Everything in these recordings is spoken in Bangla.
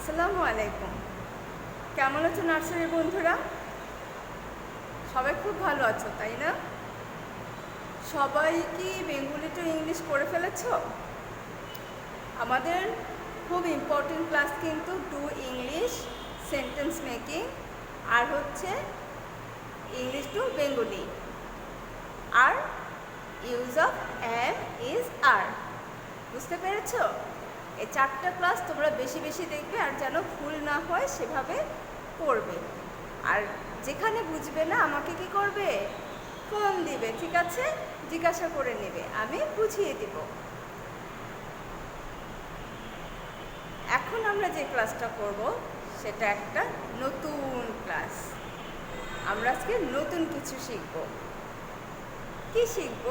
আসসালামু আলাইকুম। কেমন আছো নার্সারির বন্ধুরা? সবাই খুব ভালো আছো, তাই না? সবাই কি বেঙ্গলি টু ইংলিশ করে ফেলেছো? আমাদের খুব ইম্পর্টেন্ট ক্লাস কিন্তু ডু ইংলিশ, সেন্টেন্স মেকিং, আর হচ্ছে ইংলিশ টু বেঙ্গলি, আর use of am is are. বুঝতে পেরেছো? এই 4টা ক্লাস তোমরা বেশি বেশি দেখবে, আর যেন ভুল না হয় সেভাবে পড়বে। আর যেখানে বুঝবে না আমাকে কি করবে? ফোন দিবে, ঠিক আছে? জিজ্ঞাসা করে নেবে, আমি বুঝিয়ে দিব। এখন আমরা যে ক্লাসটা করব সেটা একটা নতুন ক্লাস। আমরা আজকে নতুন কিছু শিখব। কি শিখব?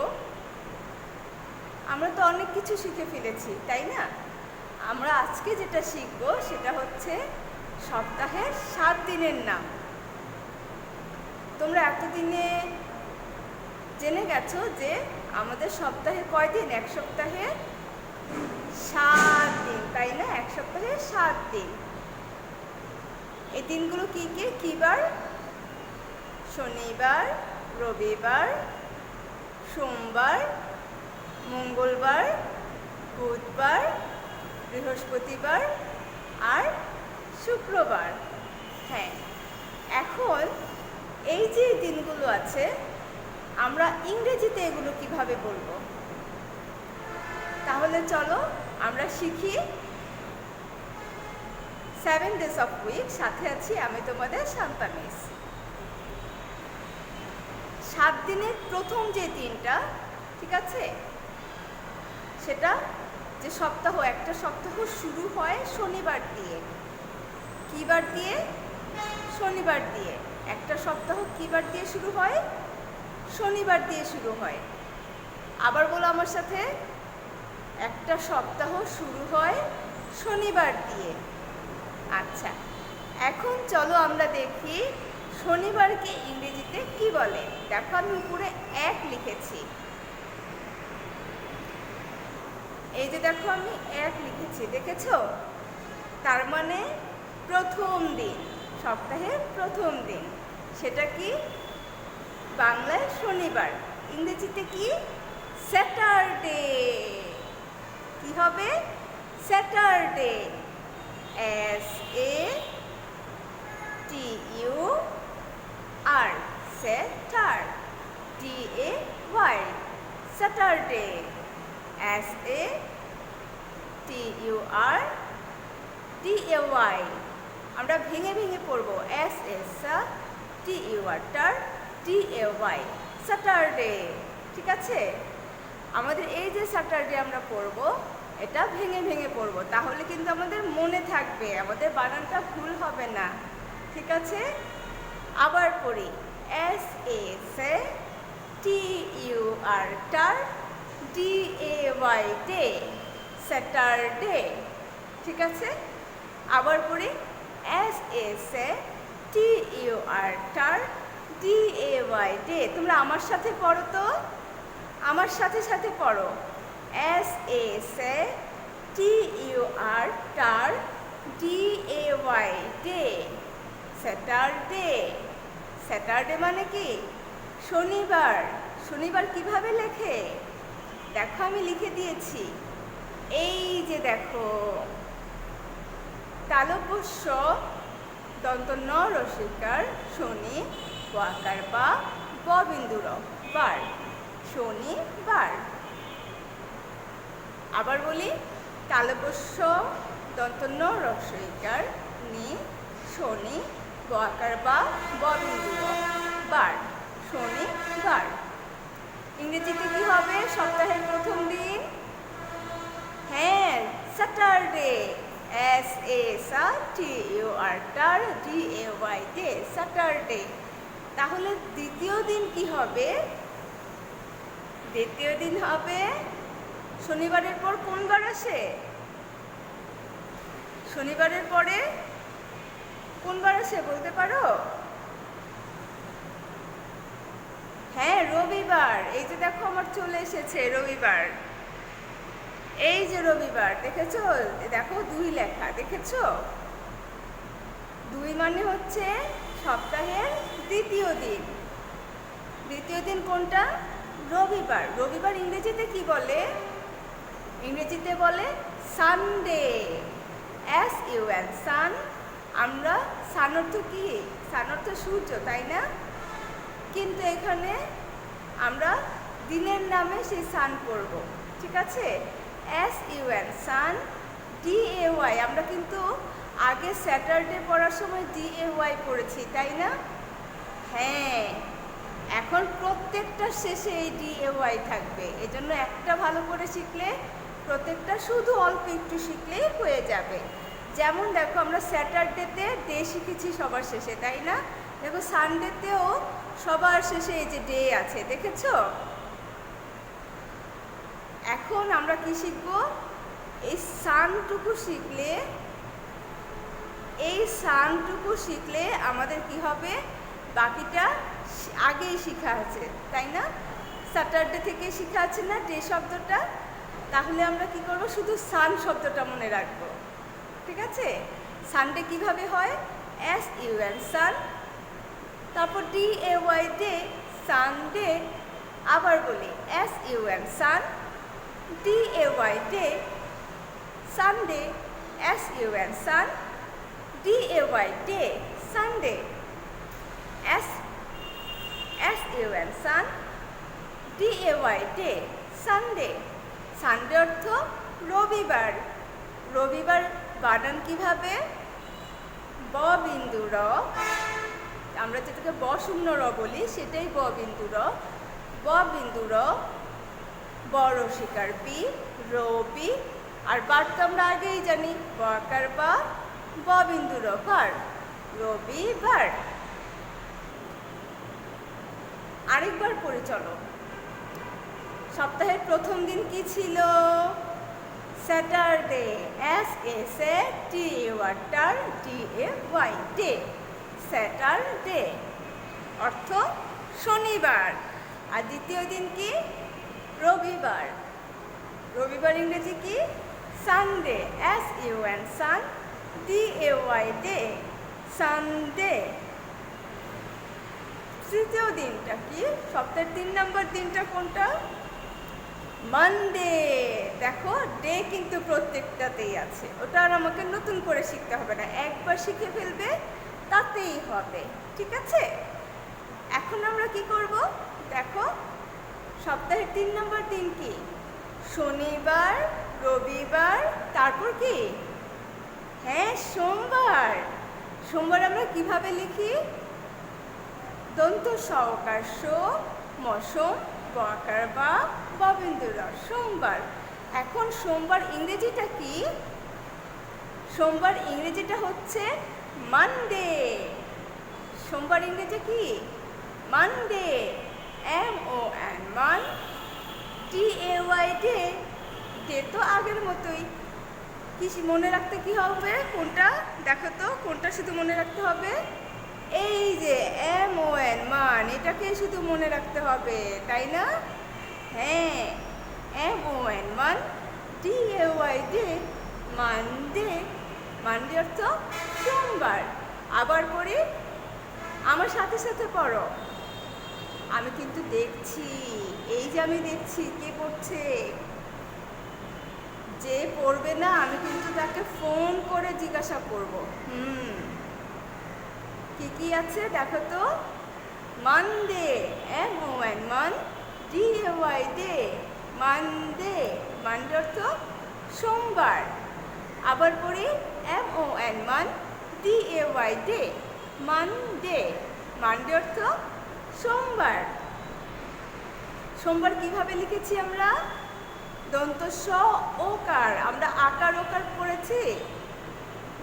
আমরা তো অনেক কিছু শিখে ফেলেছি, তাই না? আমরা আজকে যেটা শিখব সেটা হচ্ছে সপ্তাহের 7 দিনের নাম। তোমরা এতদিনে জেনে গেছো যে আমাদের সপ্তাহে কয় দিন? এক সপ্তাহে 7 দিন, তাই না? এক সপ্তাহে 7 দিন। এই দিনগুলো কি কি? কি বার? শনিবার, রবিবার, সোমবার, মঙ্গলবার, বুধবার, বৃহস্পতিবার আর শুক্রবার। হ্যাঁ, এখন এই যে দিনগুলো আছে আমরা ইংরেজিতে এগুলো কিভাবে বলবো? তাহলে চলো আমরা শিখি। 7 days of week, সাথে আছি আমি তোমাদের শান্তা মিস। 7 দিনের প্রথম যে দিনটা, ঠিক আছে, সেটা যে সপ্তাহ, একটা সপ্তাহ শুরু হয় শনিবার দিয়ে। কি বার দিয়ে? শনিবার দিয়ে। একটা সপ্তাহ কি বার দিয়ে শুরু হয়? শনিবার দিয়ে শুরু হয়। আবার বলো আমার সাথে, একটা সপ্তাহ শুরু হয় শনিবার দিয়ে। আচ্ছা, এখন চলো আমরা দেখি শনিবারকে ইংরেজিতে কি বলে। দেখো আমি উপরে 1 লিখেছি। এই যে দেখো আমি 1 লিখেছি, দেখেছো? তার মানে প্রথম দিন, সপ্তাহের প্রথম দিন। সেটা কি? বাংলায় শনিবার, ইংরেজিতে কি? স্যাটারডে। কি হবে? Saturday. SATUR, স্যাটার, DAY, Saturday. SATURDAY। আমরা ভেঙে ভেঙে পড়বো। SATURDAY, Saturday. ঠিক আছে? আমাদের এই যে স্যাটারডে আমরা পড়বো, এটা ভেঙে ভেঙে পড়বো, তাহলে কিন্তু আমাদের মনে থাকবে, আমাদের বানানটা ভুল হবে না। ঠিক আছে? আবার পড়ি। SATURDAY, day, Saturday. ঠিক আছে? আবার পড়ি। SATURDAY, day. তোমরা আমার সাথে পড়ো তো, আমার সাথে সাথে পড়ো। SATURDAY, day, Saturday. স্যাটারডে মানে কি? শনিবার। শনিবার কিভাবে লেখে? দেখো আমি লিখে দিয়েছি, এই যে দেখো, তালব্য দন্ত ন রসিকার, শনি, ওয়াকার বা, ববিন্দুর, বার, শনিবার। আবার বলি, তালব্য দন্ত ন রসইকার, নি, শনি, ওয়াকার বা, ববিন্দুর, বার, শনিবার। ইংরেজিতে কি হবে সপ্তাহের প্রথম দিন? হ্যাঁ, স্যাটারডে। SATURDAY, day, Saturday. তাহলে দ্বিতীয় দিন কি হবে? দ্বিতীয় দিন হবে, শনিবারের পর কোন বার আসে? শনিবারের পরে কোন বার আসে বলতে পারো? হ্যাঁ, রবিবার। এই যে দেখো আমার চলে এসেছে রবিবার। এই যে রবিবার, দেখেছো? দেখো 2 লেখা, দেখেছো? 2 মানে হচ্ছে সপ্তাহের দ্বিতীয় দিন। দ্বিতীয় দিন কোনটা? রবিবার। রবিবার ইংরেজিতে কি বলে? ইংরেজিতে বলে সানডে। SUN, সান। আমরা সান অর্থ কি? সান অর্থ সূর্য, তাই না? কিন্তু এখানে আমরা দিনের নামে সেই সান পড়ব, ঠিক আছে? SUN, সান। DAY, আমরা কিন্তু আগে স্যাটারডে পড়ার সময় DAY পড়েছি, তাই না? হ্যাঁ, এখন প্রত্যেকটা শেষে এই DAY থাকবে। এজন্য একটা ভালো করে শিখলে প্রত্যেকটা শুধু অল্প একটু শিখলেই হয়ে যাবে। যেমন দেখো, আমরা স্যাটারডেতে ডে শিখেছি সবার শেষে, তাই না? দেখো সানডেতেও সবার শেষে এই যে ডে আছে, দেখেছো? এখন আমরা কি শিখবো? এই সানটুকু শিখলে আমাদের কি হবে? বাকিটা আগেই শেখা আছে, তাই না? স্যাটারডে থেকে শেখা আছে না ডে শব্দটা? তাহলে আমরা কি করব? শুধু সান শব্দটা মনে রাখবো, ঠিক আছে? সানডে কিভাবে হয়? SUN, সান। তারপর DAY, ডে, সানডে। আবার বলি SUN, সান। DAY, day, Sunday. SUN, সান। DAY, day, Sunday. SUN, সান। DAY, day, Sunday. সানডে অর্থ রবিবার। রবিবার বানান কিভাবে? ব বিন্দু র, আমরা যেটাকে ব শূন্য র বলি সেটাই ব বিন্দু র। ব বিন্দু র, বড় শিকার বি, রবি। আর বার তো আমরা আগেই জানি, ব আকার বা, ব বিন্দু র, বার, রবিবার। আরেকবার পড়ে চলো। সপ্তাহের প্রথম দিন কি ছিল? স্যাটারডে। SATURDAY, day. স্যাটারডে অর্থ শনিবার। আর দ্বিতীয় দিন কি? রবিবার। রবিবার ইংরেজি কি? সানডে। SUN, সান। DAY, day, Sunday. তৃতীয় দিনটা কি? সপ্তাহের 3 নম্বর দিনটা কোনটা? মানডে। দেখো ডে কিন্তু প্রত্যেকটাতেই আছে, ওটা আর আমাকে নতুন করে শিখতে হবে না, একবার শিখে ফেলবে তাতেই হবে, ঠিক আছে? এখন আমরা কি করব? দেখো সপ্তাহের 3 নম্বর দিন কি? শনিবার, রবিবার, তারপর কি? হ্যাঁ, সোমবার। সোমবার আমরা কিভাবে লিখি? দন্ত সহকার সো, মসম, ব আকার বা, ব বিন্দু র, সোমবার। এখন সোমবার ইংরেজিটা কি? সোমবার ইংরেজিটা হচ্ছে মানডে। সোমবার ইংরেজি কি? মানডে। MON, মান। DAY, day. ডে তো আগের মতোই। কি মনে রাখতে কি হবে? কোনটা দেখো তো, কোনটা শুধু মনে রাখতে হবে? এই যে MON, মান, এটাকে শুধু মনে রাখতে হবে, তাই না? হ্যাঁ, MON, মান। DAY, day, Monday. মানডে অর্থ সোমবার। আবার পড়ি, আমার সাথে সাথে পড়ো। আমি কিন্তু দেখছি, এই যে আমি দেখছি কে পড়ছে। যে পড়বে না আমি কিন্তু তাকে ফোন করে জিজ্ঞাসা করব। কি আছে দেখো তো? মানডে। MON, মান। DAY, day, Monday. মানডে অর্থ সোমবার। আবার পড়ি, MON, মান। DAY, day, Monday. মানডে অর্থ সোমবার। সোমবার কিভাবে লিখেছি আমরা? দন্ত স ওকার। আমরা আকার ওকার পড়েছি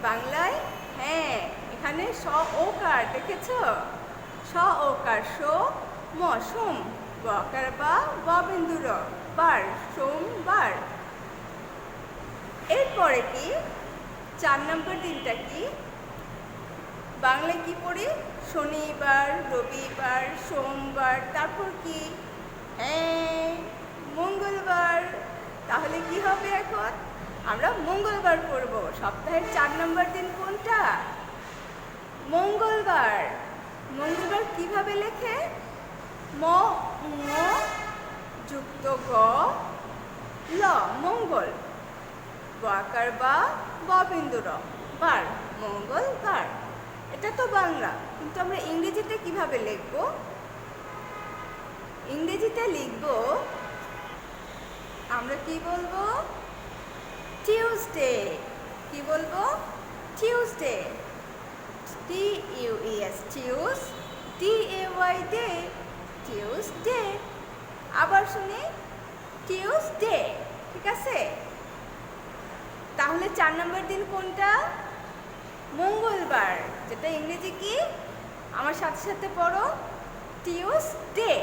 বাংলায়। হ্যাঁ, এখানে স ওকার, দেখেছ? স ওকার সো, ম সোম, ব আকার বা, ব বিন্দু র, বার, সোমবার। এরপরে কি? 4 নম্বর দিনটা কি? বাংলায় কি পড়ি? শনিবার, রবিবার, সোমবার, তারপর কি? হ্যাঁ, মঙ্গলবার। তাহলে কি হবে এখন? আমরা মঙ্গলবার পড়ব। সপ্তাহের 4 নম্বর দিন কোনটা? মঙ্গলবার। মঙ্গলবার কিভাবে লেখে? ম যুক্ত গ ল, মঙ্গল। বাকার বা বিন্দু র, বার, মঙ্গলবার। এটা তো বাংলা, কিন্তু আমরা ইংরেজিতে কিভাবে লিখব? ইংরেজিতে লিখব, আমরা কি বলবো? টিউসডে। কি বলবো? Tuesday. TUES, Tues, DAY, day, Tuesday. আবার শুনি, টিউসডে। ঠিক আছে? তাহলে 4 নম্বর দিন কোনটা? মঙ্গলবার। যেটা ইংরেজি কি? আমার সাথে সাথে পড়ো, Tuesday.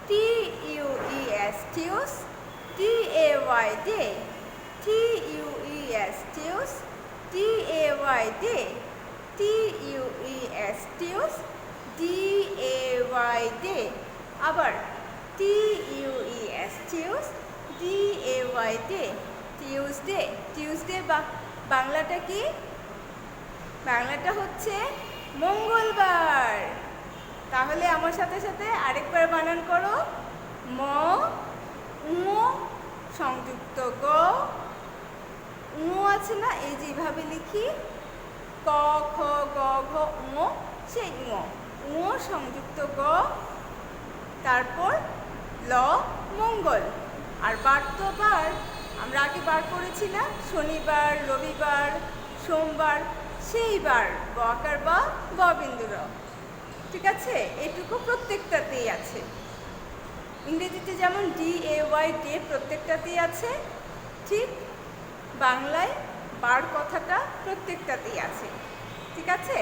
TUES, Tues, DAY, day, TUES, Tues, DAY, day, TUES, Tues, DAY, day. আবার TUES, Tues, DAY, day, Tuesday. Tuesday বাংলাটা কি? বাংলাটা হচ্ছে মঙ্গলবার। তাহলে আমার সাথে সাথে আরেকবার বানান করো, ম সংযুক্ত গ, আছে না, এই যেভাবে লিখি, ক খ গ ঘ সেই সংযুক্ত গ, তারপর ল, মঙ্গল। আর বার তো বার, আমরা আগে বার করেছি না, শনিবার, রবিবার, সোমবার, সেই বার, বকার বা বিন্দু র। ঠিক আছে? এটুকু প্রত্যেকটাতেই আছে। ইংরেজিতে যেমন DAY, ডে প্রত্যেকটাতেই আছে, ঠিক বাংলায় বার কথাটা প্রত্যেকটাতেই আছে। ঠিক আছে?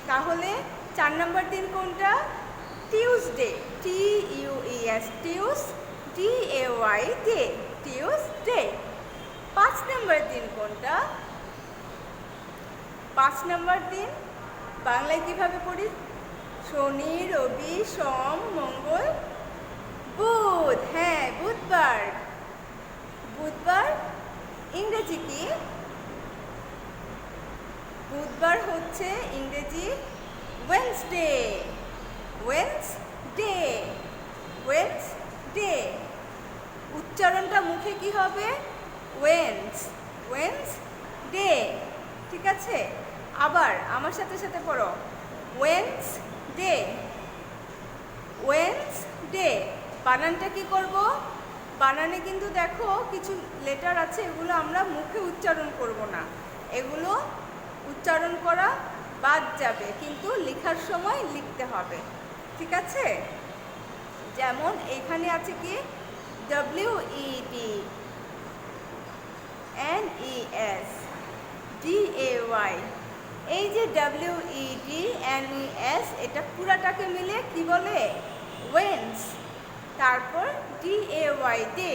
তাহলে 4 নম্বর দিন কোনটা? Tuesday. TUES, Tues, DAY, day, Tuesday. 5 নম্বর দিন কোনটা? 5 নম্বর দিন বাংলায় কিভাবে পড়ি? শনি, রবি, সোম, মঙ্গল, বুধ। হ্যাঁ, বুধবার। বুধবার ইংরেজি কি? বুধবার হচ্ছে ইংরেজি ওয়েডনেসডে। Wednesday, Wednesday. উচ্চারণটা মুখে কি হবে? ওয়েডনেসডে। ঠিক আছে? আবার আমার সাথে সাথে পড়ো, ওয়েডনেসডে, ওয়েডনেসডে। বানানটা কি করব? বানানে কিন্তু দেখো কিছু লেটার আছে, এগুলো আমরা মুখে উচ্চারণ করব না, এগুলো উচ্চারণ করা বাদ যাবে, কিন্তু লেখার সময় লিখতে হবে। ঠিক আছে? যেমন এখানে আছে কি, WEDNES, DAY। এই যে WEDNES, এটা পুরাটাকে মিলে কি বলে? ওয়েন্স। তারপর DAY, day,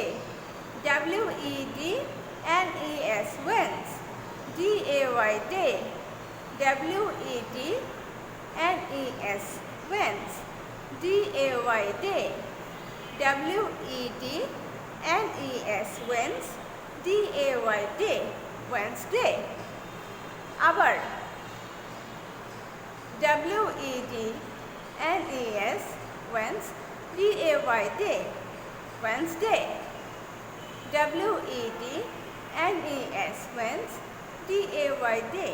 WEDNES, Weil's, DAY, day, WEDNES, Weil's, DAY, day, WEDNES, Weil's, DAY, day, Wednesday. আবার WEDNES, Weil's, DAY, day, Wednesday. WEDNES, Weil's, DAY, day.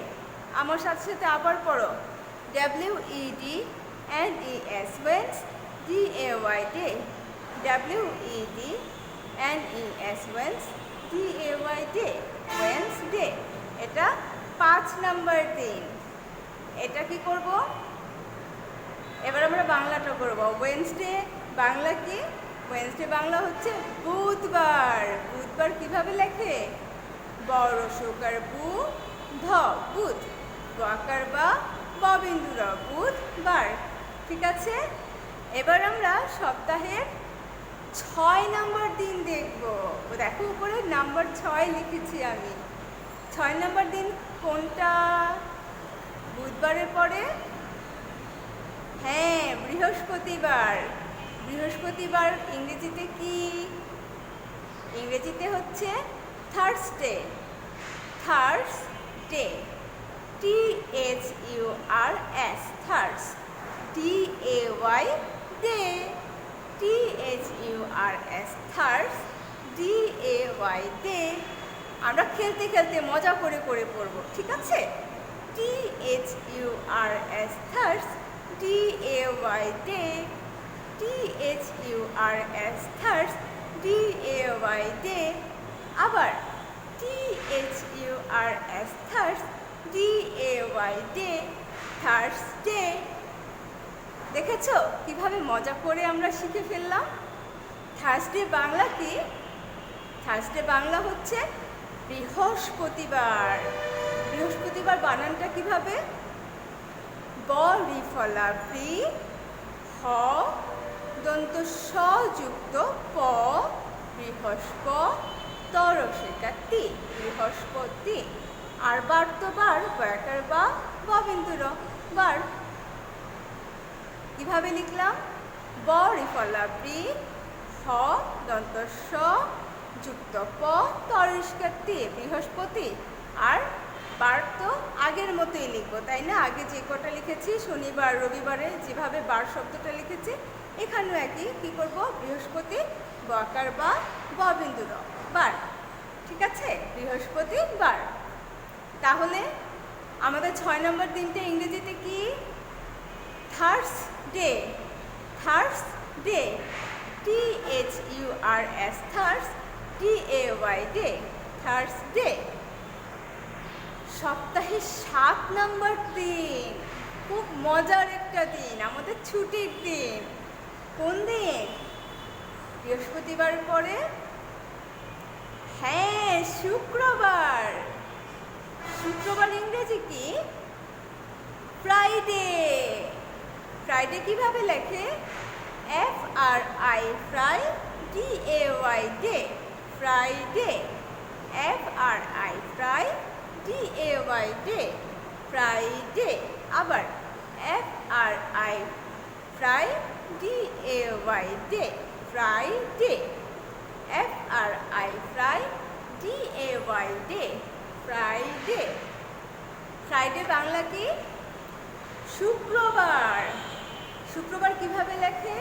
আমার সাথে সাথে আবার পড়ো, WEDNES, Weil's, DAY, day, WEDNES, Weil's, DAY, day, Wednesday. এটা 5 নম্বর দিন। এটা কি করব? এবার আমরা বাংলাটা করব। ওয়েডনেসডে বাংলা কি? ওয়েডনেসডে বাংলা হচ্ছে বুধবার। বুধবার কিভাবে লেখে? বড় সকার বু, ধ, বুধ, বকার বা বিন্দু র, বুধবার। ঠিক আছে? এবার আমরা সপ্তাহের 6 নম্বর দিন দেখব। দেখো উপরে নাম্বার 6 লিখেছি আমি। 6 নম্বর দিন কোনটা? বুধবারের পরে? হ্যাঁ, বৃহস্পতিবার। বৃহস্পতিবার ইংরেজিতে কি? ইংরেজিতে হচ্ছে Thursday. Thursday, THURS থার্স, DAY day, THURS থার্স, DAY day. আমরা খেলতে খেলতে মজা করে করে পড়ব, ঠিক আছে? THURS থার্স, DAY day, THURS থার্স, DAY day. আবার THURS থার্স, DAY ডে, থার্সডে। দেখেছো কিভাবে মজা করে আমরা শিখে ফেললাম? থার্সডে বাংলা কি? থার্সডে বাংলা হচ্ছে বৃহস্পতিবার। বৃহস্পতিবার বানানটা কিভাবে? ব রি ফলা বৃ, হ দন্ত স যুক্ত প, বৃহস্প তরসেকা তি, বৃহস্পতি। আর বার তো বার, বয়াকার বা, ববিন্দু র, বার। কিভাবে লিখলাম? ব রি ফলা বৃ, হ দন্ত স যুক্ত প, তরসেকা তি, বৃহস্পতি। আর বার তো আগের মতোই লিখবো, তাই না? আগে যে কটা লিখেছি শনিবার রবিবারে যেভাবে বার শব্দটা লিখেছি, এখানেও একই। কি করব? বৃহস্পতি, বকার বা, ববিন্দু র, বার। ঠিক আছে? বৃহস্পতিবার। তাহলে আমাদের 6 নম্বর দিনটা ইংরেজিতে কি? Thursday. Thursday, THURS থার্স, DAY day, Thursday. সপ্তাহে 7 নম্বর দিন, খুব মজার একটা দিন, আমাদের ছুটির দিন। কোন দিন? বৃহস্পতিবার পরে? হ্যাঁ, শুক্রবার। শুক্রবার ইংরেজি কি? ফ্রাইডে। ফ্রাইডে কিভাবে লেখে? FRI fry, DAY day, Friday. FRI fry, DAY day, Friday. আবার FRI fry, DAY day, Friday. FRI fry, DAY day, Friday. Friday Bangla কি? শুক্রবার। শুক্রবার কিভাবে লেখে?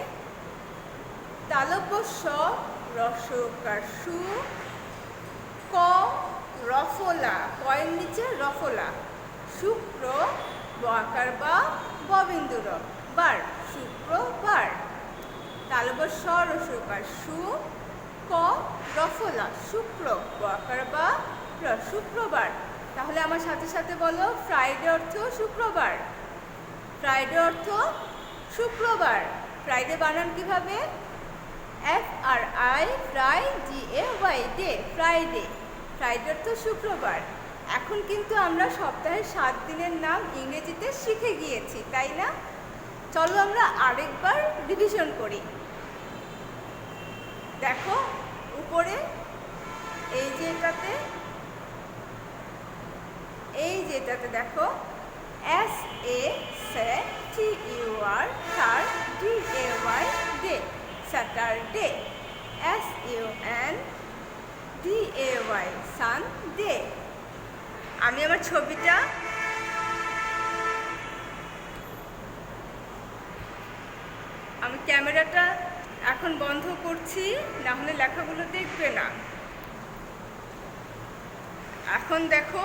তালব্য স রসকার সু, ক রফলা, কয়ের নিচে রফলা, শুক্র বকার বা, ববিন্দু র, বার, শুক্রবার। তালব্য স রসকার সু, ক রফলা, শুক্র বকার বা, র, শুক্রবার। তাহলে আমার সাথে সাথে বলো, ফ্রাইডে অর্থ শুক্রবার। ফ্রাইডে অর্থ শুক্রবার। ফ্রাইডে বানান কিভাবে? FRI fry, DAY day, Friday. Friday অর্থ শুক্রবার। এখন কিন্তু আমরা সপ্তাহের 7 দিনের নাম ইংরেজিতে শিখে গিয়েছি, তাই না? চলো আমরা আরেকবার রিভিশন করি। দেখো উপরে এই যেটাতে, দেখো SATUR থার, DAY day, Saturday. SUNDAY Sunday. আমি আমার ছবিটা আমি ক্যামেরাটা এখন বন্ধ করছি, না হলে লেখাগুলো দেখবে না। এখন দেখো,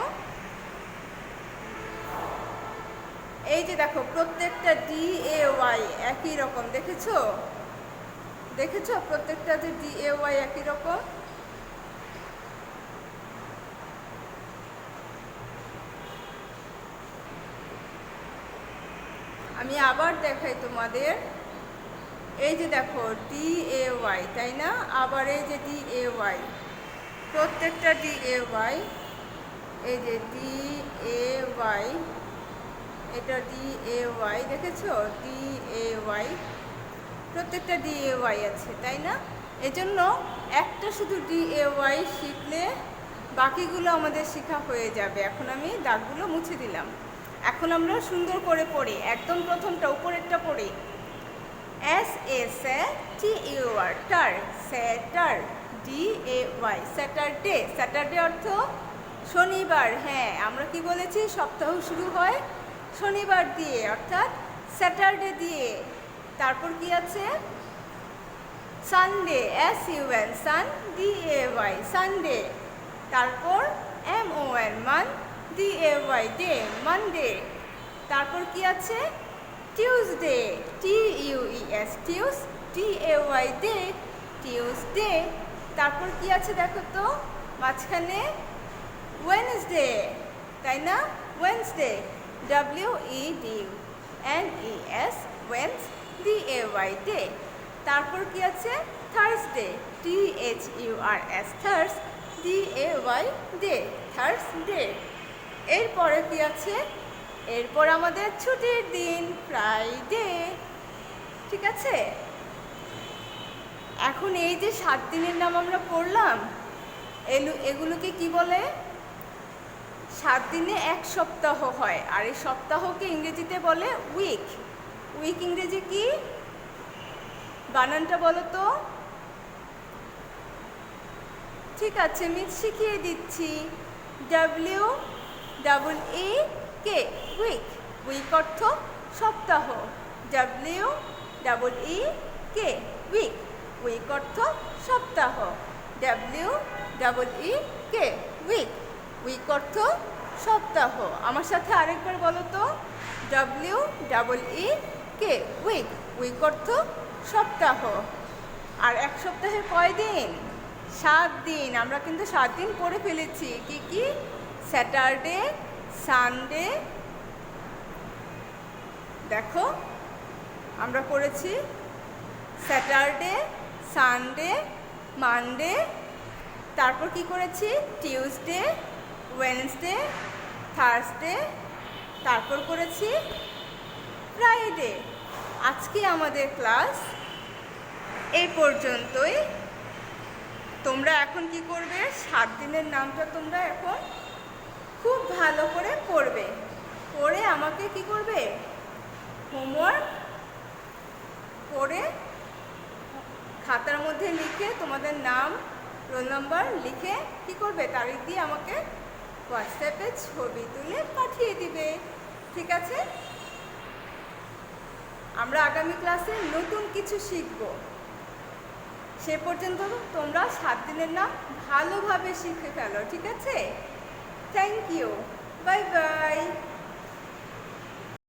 এই যে দেখো প্রত্যেকটা DAY একই রকম, দেখেছো? দেখেছো প্রত্যেকটা যে DAY একই রকম? আমি আবার দেখাই তোমাদের। এই যে দেখো DAY, তাই না? আবার এই যে DAY, প্রত্যেকটা DAY, এই যে DAY, এটা DAY, দেখেছো? DAY, প্রত্যেকটা DAY আছে, তাই না? এজন্য একটা শুধু DAY শিখলে বাকিগুলো আমাদের শেখা হয়ে যাবে। এখন আমি দাগগুলো মুছে দিলাম। এখন আমরা সুন্দর করে পড়ি। একদম প্রথমটা উপরেরটা পড়ি। SATUR টার, স্যাটার, DAY স্যাটারডে। স্যাটারডে অর্থ শনিবার, হ্যাঁ আমরা কি বলেছি সপ্তাহ শুরু হয় শনিবার দিয়ে অর্থাৎ স্যাটারডে দিয়ে। তারপর কি আছে সানডে, SUN সান DAY সানডে। তারপর MON মান DAY ডে মানডে। তারপর কি আছে Tuesday TUES Tues DAY day Tuesday. তারপর কি আছে দেখো তো মাঝখানে ওয়েনসডে, তাই না? Wednesday WEDNES Weil's DAY day. তারপর কি আছে Thursday THURS থার্স DAY day Thursday. এরপরে কি আছে এরপর আমাদের ছুটির দিন ফ্রাইডে, ঠিক আছে? এখন এই যে 7 দিনের নাম আমরা পড়লাম এগুলোকে কি বলে? 7 দিনে এক সপ্তাহ হয়, আর এই সপ্তাহকে ইংরেজিতে বলে উইক। উইক ইংরেজি কি? বানানটা বলো তো। ঠিক আছে আমি শিখিয়ে দিচ্ছি। WEEK week. উইক অর্থ সপ্তাহ। WEEK week. উইক অর্থ সপ্তাহ। WEEK week. উইক অর্থ সপ্তাহ। আমার সাথে আরেকবার বলো তো। WEEK week. উইক অর্থ সপ্তাহ। আর এক সপ্তাহে কয় দিন? 7 দিন। আমরা কিন্তু 7 দিন পড়ে ফেলেছি। কি কি? স্যাটারডে, সানডে, দেখো আমরা পড়েছি স্যাটারডে, সানডে, মানডে। তারপর কি করেছি? Tuesday, Wednesday, Thursday. তারপর করেছি ফ্রাইডে। আজকে আমাদের ক্লাস এই পর্যন্তই। তোমরা এখন কি করবে? 7 দিনের নামটা তোমরা এখন খুব ভালো করে পড়বে। পড়ে আমাকে কি করবে? হোমওয়ার্ক করে খাতার মধ্যে লিখে তোমাদের নাম, রোল নাম্বার লিখে কি করবে? তারিখ দিয়ে আমাকে হোয়াটসঅ্যাপে ছবি তুলে পাঠিয়ে দিবে, ঠিক আছে? আমরা আগামী ক্লাসে নতুন কিছু শিখব। সে পর্যন্ত তোমরা 7 দিনের নাম ভালোভাবে শিখে ফেলো, ঠিক আছে? Thank you, bye by.